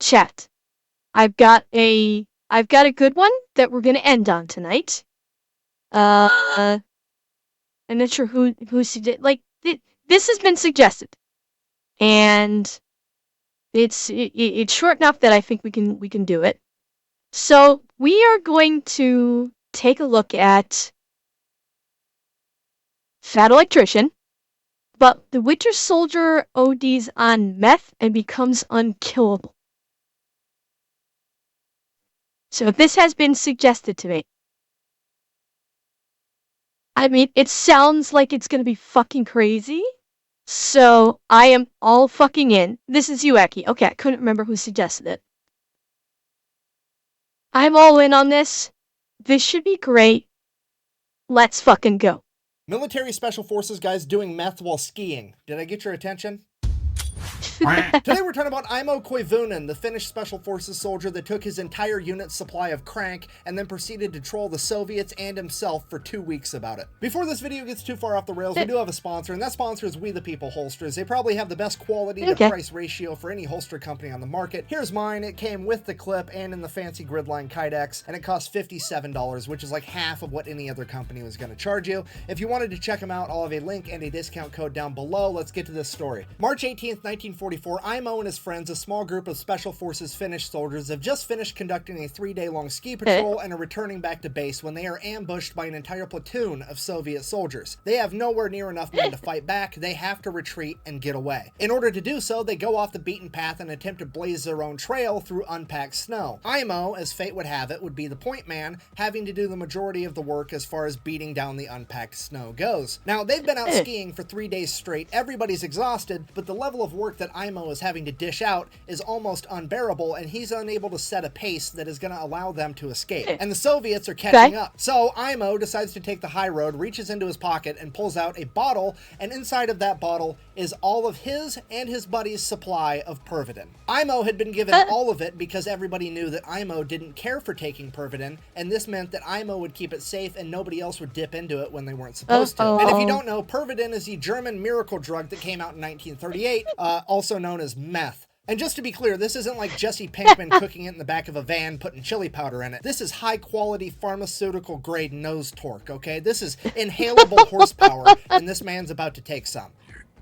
chat. I've got a good one that we're gonna end on tonight. I'm not sure who like this has been suggested, and it's short enough that I think we can do it. So we are going to take a look at Fat Electrician, but the Winter Soldier ODs on meth and becomes unkillable. So this has been suggested to me. I mean, it sounds like it's gonna be fucking crazy. So I am all fucking in. This is you, Eki. Okay, I couldn't remember who suggested it. I'm all in on this. This should be great. Let's fucking go. Military Special Forces guys doing meth while skiing. Did I get your attention? Today we're talking about Imo Koivunen, the Finnish Special Forces soldier that took his entire unit's supply of crank and then proceeded to troll the Soviets and himself for 2 weeks about it. Before this video gets too far off the rails, we do have a sponsor, and that sponsor is We The People Holsters. They probably have the best quality to price ratio for any holster company on the market. Here's mine. It came with the clip and in the fancy gridline Kydex, and it cost $57, which is like half of what any other company was going to charge you. If you wanted to check them out, I'll have a link and a discount code down below. Let's get to this story. March 18th, 1944, Imo and his friends, a small group of Special Forces Finnish soldiers, have just finished conducting a 3-day-long ski patrol and are returning back to base when they are ambushed by an entire platoon of Soviet soldiers. They have nowhere near enough men to fight back. They have to retreat and get away. In order to do so, they go off the beaten path and attempt to blaze their own trail through unpacked snow. Imo, as fate would have it, would be the point man, having to do the majority of the work as far as beating down the unpacked snow goes. Now, they've been out skiing for 3 days straight. Everybody's exhausted, but the level of work that Imo is having to dish out is almost unbearable, and he's unable to set a pace that is going to allow them to escape. And the Soviets are catching up. So Imo decides to take the high road, reaches into his pocket, and pulls out a bottle, and inside of that bottle is all of his and his buddy's supply of Pervitin. Imo had been given all of it because everybody knew that Imo didn't care for taking Pervitin, and this meant that Imo would keep it safe and nobody else would dip into it when they weren't supposed to. And if you don't know, Pervitin is the German miracle drug that came out in 1938, also known as meth. And just to be clear, this isn't like Jesse Pinkman cooking it in the back of a van, putting chili powder in it. This is high-quality pharmaceutical-grade nose torque, okay? This is inhalable horsepower, and this man's about to take some.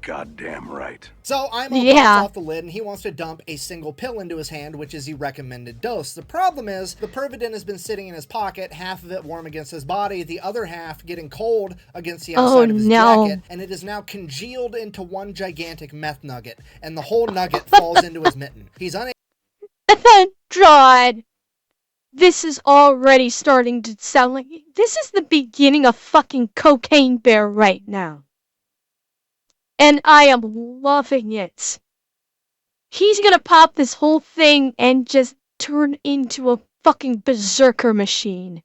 Goddamn right. So Imo pops off the lid and he wants to dump a single pill into his hand, which is the recommended dose. The problem is the Pervitin has been sitting in his pocket, half of it warm against his body, the other half getting cold against the outside of his jacket, and it is now congealed into one gigantic meth nugget, and the whole nugget falls into his mitten. He's unable. God, this is already starting to sound like this is the beginning of fucking Cocaine Bear right now. And I am loving it. He's gonna pop this whole thing and just turn into a fucking berserker machine.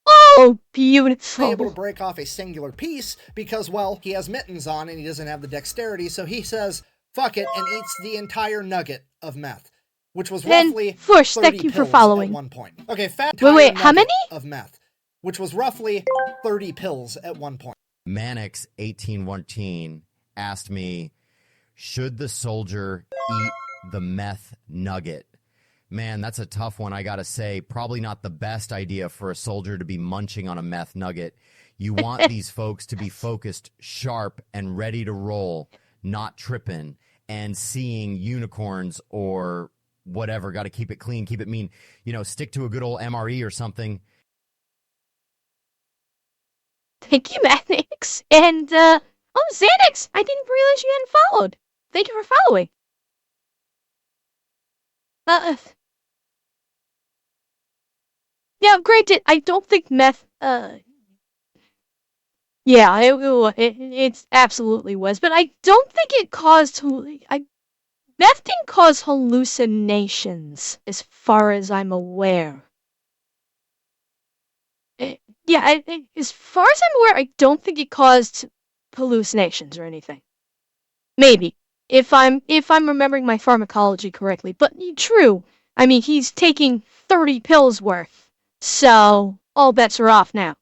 Oh, beautiful. Able to break off a singular piece because, well, he has mittens on and he doesn't have the dexterity, so he says, fuck it, and eats the entire nugget of meth, which was roughly 30 pills at one point. Okay, wait, how many? Of meth, which was roughly 30 pills at one point. Mannix1814 asked me, should the soldier eat the meth nugget? Man, that's a tough one, I gotta say. Probably not the best idea for a soldier to be munching on a meth nugget. You want these folks to be focused, sharp, and ready to roll, not tripping and seeing unicorns or whatever. Gotta keep it clean, keep it mean. You know, stick to a good old MRE or something. Thank you, Mannix. And, oh, Xanax! I didn't realize you hadn't followed. Thank you for following. Yeah, granted, I don't think meth, yeah, it absolutely was, but I don't think it caused, meth didn't cause hallucinations, as far as I'm aware. Yeah, as far as I'm aware, I don't think it caused hallucinations or anything. Maybe, if I'm remembering my pharmacology correctly, but true. I mean, he's taking 30 pills worth, so all bets are off now.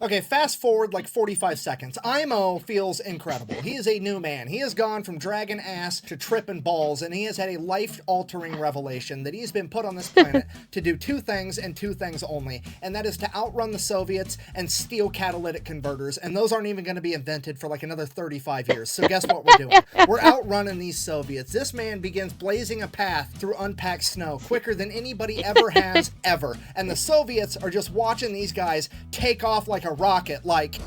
Okay, fast forward like 45 seconds. IMO feels incredible. He is a new man. He has gone from dragging ass to tripping balls, and he has had a life-altering revelation that he's been put on this planet to do two things and two things only, and that is to outrun the Soviets and steal catalytic converters, and those aren't even going to be invented for like another 35 years. So guess what we're doing? We're outrunning these Soviets. This man begins blazing a path through unpacked snow quicker than anybody ever has, ever. And the Soviets are just watching these guys take off like a rocket, like...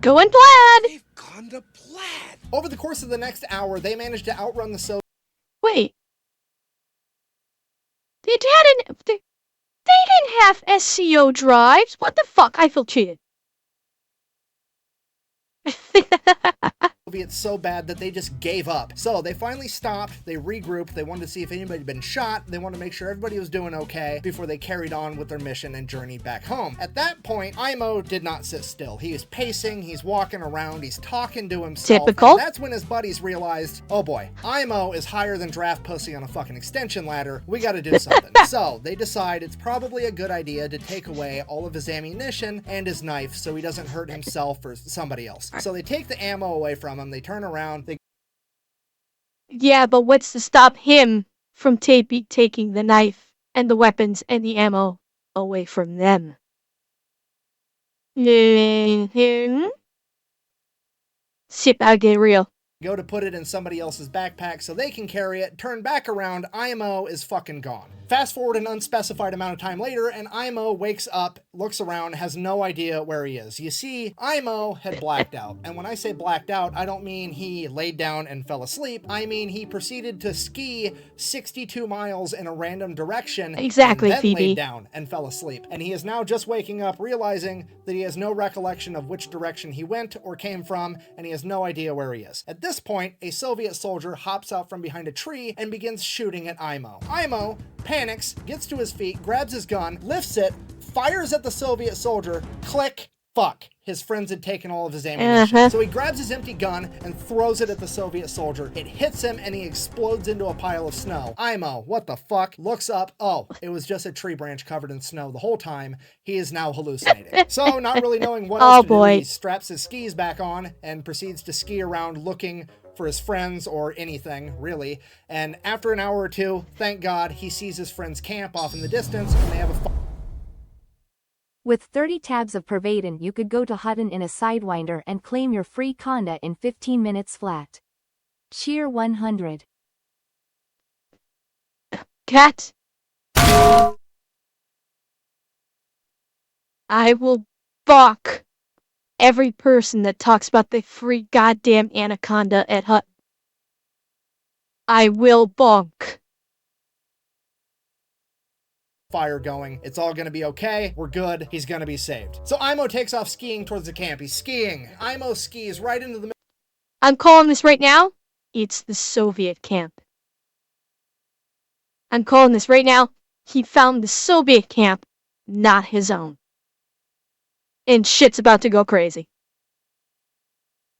Going plaid! They've gone to plaid. Over the course of the next hour, they managed to outrun the Soviets. Wait. They didn't have SCO drives. What the fuck? I feel cheated. So bad that they just gave up. So they finally stopped, they regrouped, they wanted to see if anybody had been shot, they wanted to make sure everybody was doing okay before they carried on with their mission and journeyed back home. At that point, IMO did not sit still. He is pacing, he's walking around, he's talking to himself. Typical. And that's when his buddies realized, oh boy, IMO is higher than draft pussy on a fucking extension ladder. We gotta do something. So they decide it's probably a good idea to take away all of his ammunition and his knife so he doesn't hurt himself or somebody else. So they take the ammo away from him, they turn around, they... Yeah, but what's to stop him from taking the knife and the weapons and the ammo away from them? Sip, I'll get real. go to put it in somebody else's backpack so they can carry it, turn back around, IMO is fucking gone. Fast forward an unspecified amount of time later, and IMO wakes up, looks around, has no idea where he is. You see, IMO had blacked out. And when I say blacked out, I don't mean he laid down and fell asleep. I mean he proceeded to ski 62 miles in a random direction. Exactly, and then Phoebe. laid down and fell asleep. And he is now just waking up, realizing that he has no recollection of which direction he went or came from, and he has no idea where he is. At this point, a Soviet soldier hops out from behind a tree and begins shooting at IMO. IMO panics, gets to his feet, grabs his gun, lifts it, fires at the Soviet soldier, click, fuck. His friends had taken all of his ammunition. So he grabs his empty gun and throws it at the Soviet soldier. It hits him and he explodes into a pile of snow. IMO, what the fuck? Looks up. Oh, it was just a tree branch covered in snow the whole time. He is now hallucinating. So not really knowing what else to do, he straps his skis back on and proceeds to ski around looking for his friends or anything, really. And after an hour or two, thank God, he sees his friend's camp off in the distance and they have a With 30 tabs of Pervadin, you could go to Hutton in a Sidewinder and claim your free conda in 15 minutes flat. Cheer 100. Cat. I will balk every person that talks about the free goddamn anaconda at Hut. I will bonk. fire going. It's all gonna be okay. We're good. He's gonna be saved. So IMO takes off skiing towards the camp. He's skiing. IMO skis right into the... I'm calling this right now. It's the Soviet camp. I'm calling this right now. He found the Soviet camp, not his own. And shit's about to go crazy.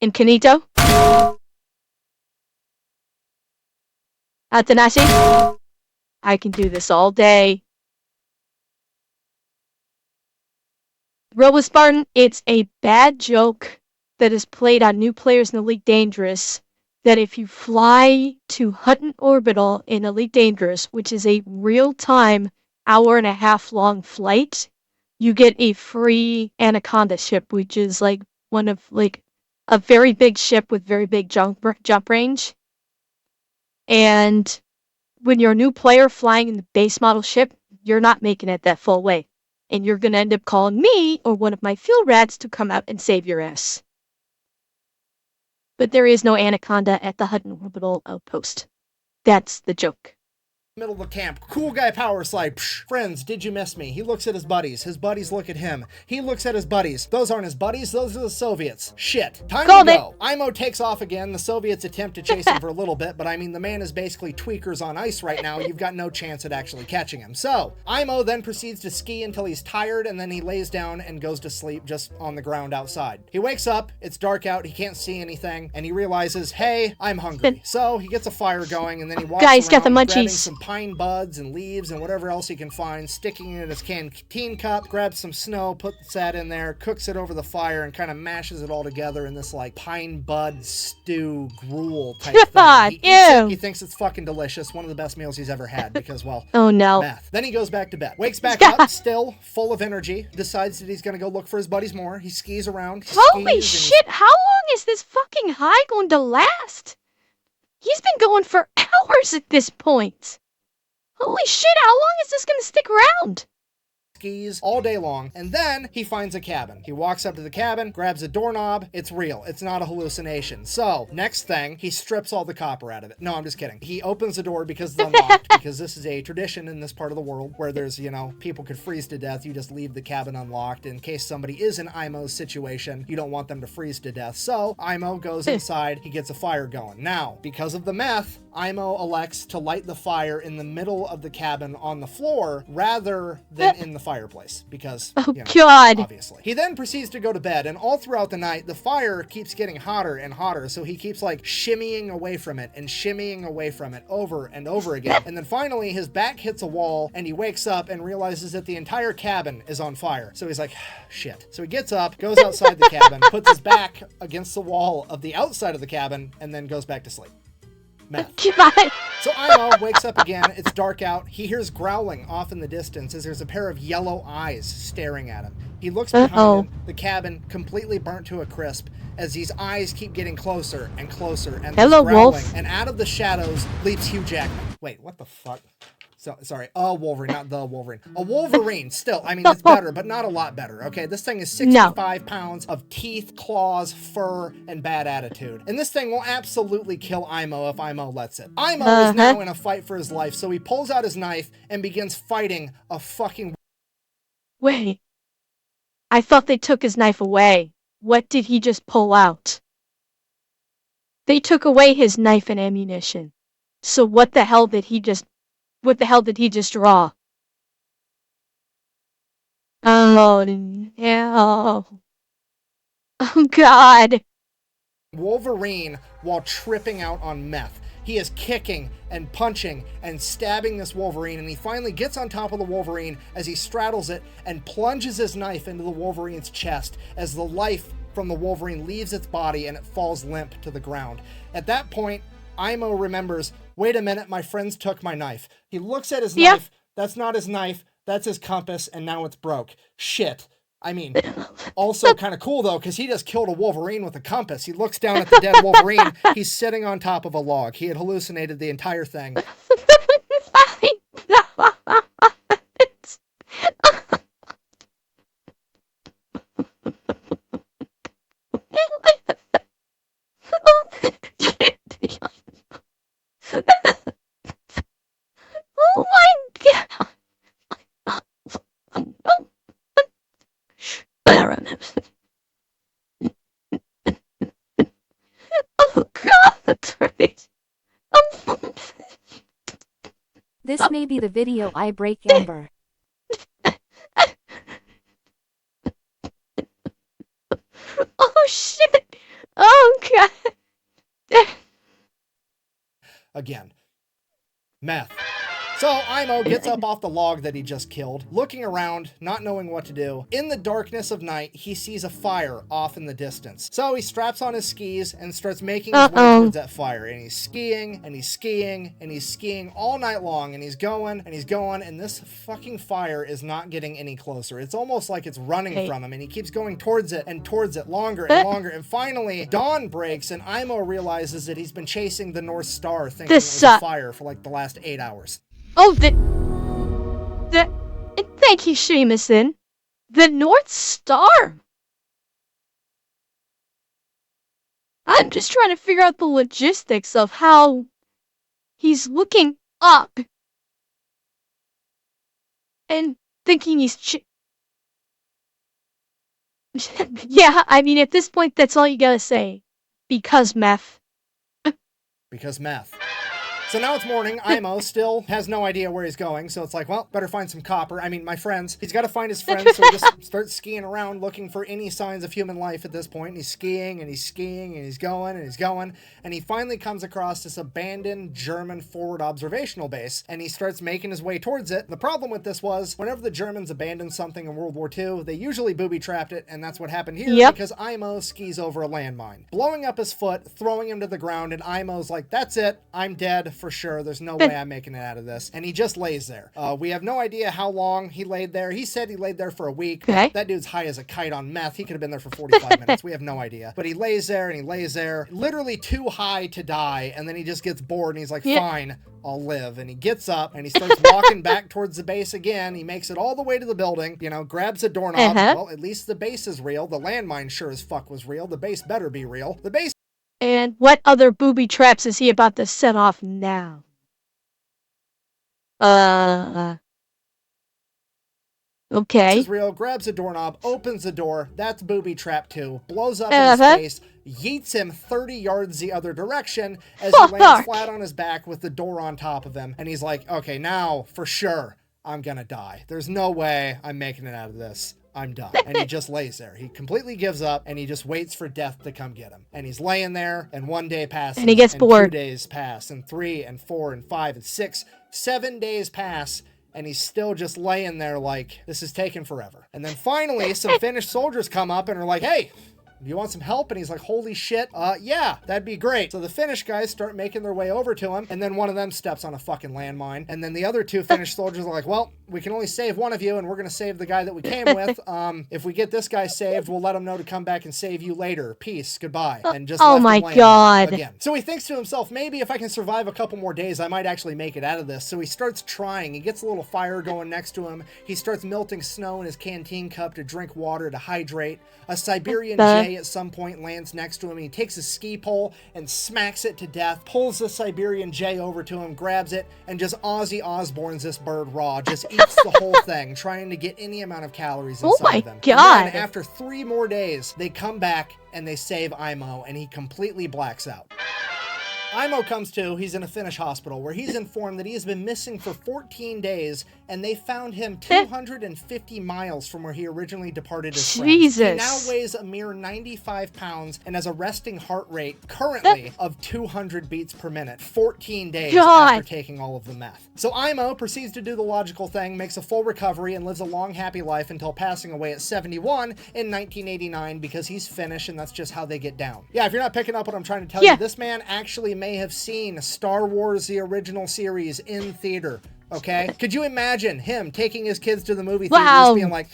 In Kanito? Atanashi? I can do this all day. Robo Spartan, it's a bad joke that is played on new players in Elite Dangerous, that if you fly to Hutton Orbital in Elite Dangerous, which is a real-time hour-and-a-half long flight, you get a free Anaconda ship, which is like one of like a very big ship with very big jump range. And when you're a new player flying in the base model ship, you're not making it that full way. And you're gonna end up calling me or one of my field rats to come out and save your ass. But there is no Anaconda at the Hutton Orbital outpost. That's the joke. middle of the camp. Cool guy Powerslide. Psh, friends, did you miss me? He looks at his buddies. His buddies look at him. He looks at his buddies. Those aren't his buddies. Those are the Soviets. Shit. Time to go. IMO takes off again. The Soviets attempt to chase him for a little bit, but I mean, the man is basically tweakers on ice right now. You've got no chance at actually catching him. So, IMO then proceeds to ski until he's tired, and then he lays down and goes to sleep just on the ground outside. He wakes up. It's dark out. He can't see anything, and he realizes, hey, I'm hungry. So, he gets a fire going, and then he walks around got the munchies. grabbing some pine buds and leaves and whatever else he can find, sticking it in his canteen cup, grabs some snow, puts that in there, cooks it over the fire, and kind of mashes it all together in this like pine bud stew gruel type God, thing. He eats it, ew. he thinks it's fucking delicious, one of the best meals he's ever had because, well, Oh no. meth. Then he goes back to bed. Wakes back up, still full of energy, decides that he's gonna go look for his buddies more. He skis around. Holy shit, how long is this fucking high going to last? He's been going for hours at this point. Holy shit, how long is this gonna stick around? Skis all day long, and then he finds a cabin. He walks up to the cabin, grabs a doorknob. It's real. It's not a hallucination. So, next thing, he strips all the copper out of it. No, I'm just kidding. He opens the door because it's unlocked, because this is a tradition in this part of the world where there's, you know, people could freeze to death. You just leave the cabin unlocked in case somebody is in Imo's situation. You don't want them to freeze to death. So, Imo goes inside. He gets a fire going. Now, because of the meth, Imo elects to light the fire in the middle of the cabin on the floor rather than in the fireplace because, Oh you know, god. obviously. He then proceeds to go to bed, and all throughout the night, the fire keeps getting hotter and hotter, so he keeps like shimmying away from it and shimmying away from it over and over again. And then finally, his back hits a wall, and he wakes up and realizes that the entire cabin is on fire. So he's like, shit. So he gets up, goes outside the cabin, puts his back against the wall of the outside of the cabin, and then goes back to sleep. Meth. God. So Imo wakes up again. It's dark out. He hears growling off in the distance as there's a pair of yellow eyes staring at him. He looks behind him, the cabin completely burnt to a crisp as these eyes keep getting closer and closer and Hello, growling. wolf. And out of the shadows leaps Hugh Jackman. Wait, what the fuck? So, sorry, a Wolverine, not the Wolverine. A Wolverine, still. I mean, it's better, but not a lot better, okay? This thing is 65 pounds of teeth, claws, fur, and bad attitude. And this thing will absolutely kill Imo if Imo lets it. Imo is now in a fight for his life, so he pulls out his knife and begins fighting a fucking... Wait. I thought they took his knife away. What did he just pull out? They took away his knife and ammunition. So what the hell did he just draw? Oh no. Oh god. Wolverine while tripping out on meth. He is kicking and punching and stabbing this Wolverine, and he finally gets on top of the Wolverine as he straddles it and plunges his knife into the Wolverine's chest as the life from the Wolverine leaves its body and it falls limp to the ground. At that point, Imo remembers, wait a minute, my friends took my knife. He looks at his knife. That's not his knife. That's his compass, and now it's broke. Shit. I mean, also kind of cool, though, because he just killed a Wolverine with a compass. He looks down at the dead Wolverine. He's sitting on top of a log. He had hallucinated the entire thing. Oh my god. Oh god, that's right. This may be the video I break Amber. Oh shit. Oh god. Again. Meth. So Imo gets up off the log that he just killed, looking around, not knowing what to do. In the darkness of night, he sees a fire off in the distance. So he straps on his skis and starts making his way towards that fire. And he's skiing, and he's skiing, and he's skiing all night long. And he's going, and he's going, and this fucking fire is not getting any closer. It's almost like it's running from him, and he keeps going towards it, longer and longer. And finally, dawn breaks, and Imo realizes that he's been chasing the North Star, thinking it was a fire for like the last 8 hours. Oh, thank you, Seamus. The North Star. I'm just trying to figure out the logistics of how he's looking up and thinking he's yeah, I mean, at this point, that's all you gotta say. Because meth. Because meth. So now it's morning. Imo still has no idea where he's going. So it's like, well, better find some copper. I mean, my friends. He's got to find his friends. So he just starts skiing around looking for any signs of human life at this point. And he's skiing and he's skiing and he's going and he's going. And he finally comes across this abandoned German forward observational base. And he starts making his way towards it. The problem with this was whenever the Germans abandoned something in World War II, they usually booby-trapped it. And that's what happened here because Imo skis over a landmine, blowing up his foot, throwing him to the ground. And Imo's like, that's it. I'm dead for sure. There's no way I'm making it out of this. And he just lays there. We have no idea how long he laid there. He said he laid there for a week. Okay. That dude's high as a kite on meth. He could have been there for 45 minutes. We have no idea. But he lays there and he lays there, literally too high to die. And then he just gets bored and he's like, fine, I'll live. And he gets up and he starts walking back towards the base again. He makes it all the way to the building, you know, grabs a doorknob. Well, at least the base is real. The landmine sure as fuck was real. The base better be real. The base. And what other booby traps is he about to set off now? Okay. Is real, grabs a doorknob, opens the door, that's booby trap 2, blows up in his face, yeets him 30 yards the other direction as he lands flat on his back with the door on top of him. And he's like, okay, now, for sure, I'm gonna die. There's no way I'm making it out of this. I'm done. And he just lays there. He completely gives up and he just waits for death to come get him. And he's laying there and 1 day passes. And he gets bored. 2 days pass and 3 and 4 and 5 and 6, 7 days pass. And he's still just laying there like, this is taking forever. And then finally, some Finnish soldiers come up and are like, hey, do you want some help? And he's like, holy shit, yeah, that'd be great. So the Finnish guys start making their way over to him, and then one of them steps on a fucking landmine. And then the other 2 Finnish soldiers are like, well, we can only save one of you, and we're gonna save the guy that we came with. If we get this guy saved, we'll let him know to come back and save you later. Peace, goodbye. And just oh left my him laying god. there again. So he thinks to himself, maybe if I can survive a couple more days, I might actually make it out of this. So he starts trying. He gets a little fire going next to him. He starts melting snow in his canteen cup to drink water to hydrate. A Siberian jay at some point lands next to him. He takes a ski pole and smacks it to death, pulls the Siberian jay over to him, grabs it, and just Ozzy Osbournes this bird raw, just eats the whole thing, trying to get any amount of calories inside of them. God. And then after 3 more days, they come back and they save Imo, and he completely blacks out. Imo comes to, he's in a Finnish hospital where he's informed that he has been missing for 14 days and they found him 250 miles from where he originally departed as friends. Jesus. He now weighs a mere 95 pounds and has a resting heart rate currently of 200 beats per minute, 14 days after taking all of the meth. So Imo proceeds to do the logical thing, makes a full recovery, and lives a long, happy life until passing away at 71 in 1989 because he's Finnish and that's just how they get down. Yeah, if you're not picking up what I'm trying to tell you, this man actually may have seen Star Wars, the original series, in theater, okay? Could you imagine him taking his kids to the movie theaters being like,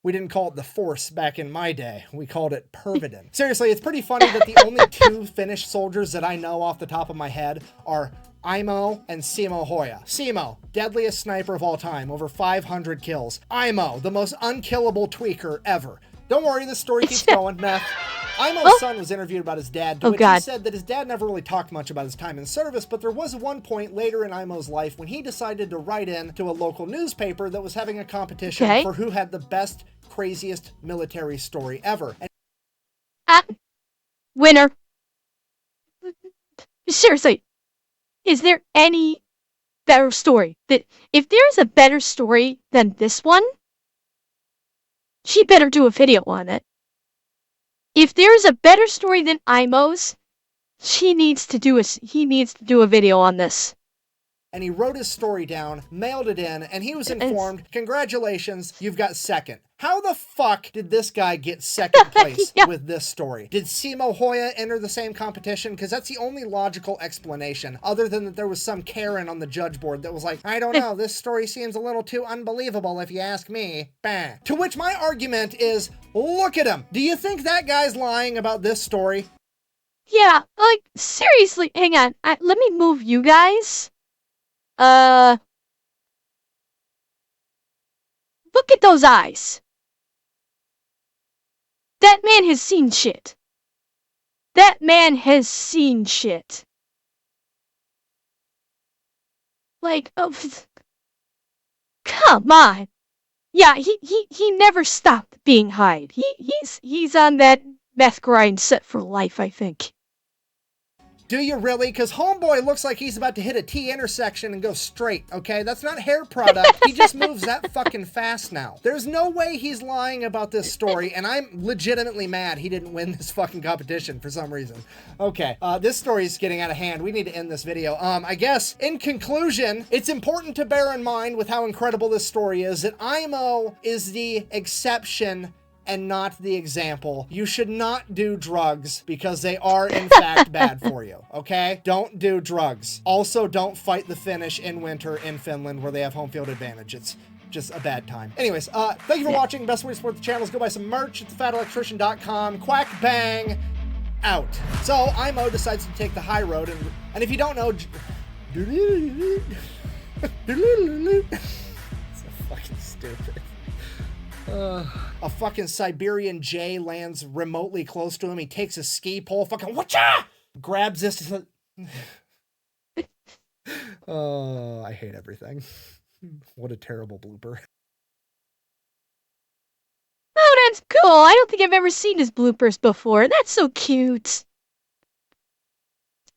we didn't call it the Force back in my day. We called it Pervidin. Seriously, it's pretty funny that the only 2 Finnish soldiers that I know off the top of my head are Imo and Simo Hoya. Simo, deadliest sniper of all time, over 500 kills. Imo, the most unkillable tweaker ever. Don't worry, this story keeps going, Meth. Imo's son was interviewed about his dad, to which he said that his dad never really talked much about his time in service, but there was one point later in Imo's life when he decided to write in to a local newspaper that was having a competition for who had the best, craziest military story ever. Winner. Seriously, is there any better story? That if there's a better story than this one, she better do a video on it. If there's a better story than Imo's, he needs to do a video on this. And he wrote his story down, mailed it in, and he was informed, congratulations, you've got second. How the fuck did this guy get second place with this story? Did Simo Hoya enter the same competition? Because that's the only logical explanation, other than that there was some Karen on the judge board that was like, I don't know, this story seems a little too unbelievable if you ask me. Bah. To which my argument is, look at him. Do you think that guy's lying about this story? Yeah, like, seriously, hang on. Let me move you guys. Look at those eyes. That man has seen shit. That man has seen shit. Like, oh, come on. Yeah, he never stopped being Hyde. He's on that meth grind set for life, I think. Do you really? Because homeboy looks like he's about to hit a T intersection and go straight, okay? That's not hair product. He just moves that fucking fast now. There's no way he's lying about this story, and I'm legitimately mad he didn't win this fucking competition for some reason. Okay, this story is getting out of hand. We need to end this video. I guess, in conclusion, it's important to bear in mind with how incredible this story is that IMO is the exception and not the example. You should not do drugs because they are in fact bad for you, okay? Don't do drugs. Also, don't fight the Finnish in winter in Finland where they have home field advantage. It's just a bad time. Anyways, thank you for watching. Best way to support the channel is go buy some merch at thefatelectrician.com. Quack bang, out. So, IMO decides to take the high road, and if you don't know, so fucking stupid. A fucking Siberian Jay lands remotely close to him. He takes a ski pole, fucking whatcha! Grabs this. Oh, I hate everything. What a terrible blooper. Oh, that's cool. I don't think I've ever seen his bloopers before. That's so cute.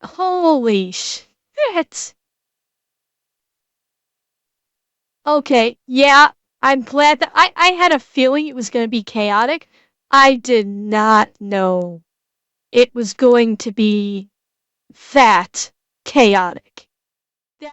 Holy shit. Okay, yeah. I'm glad that I had a feeling it was going to be chaotic. I did not know it was going to be that chaotic.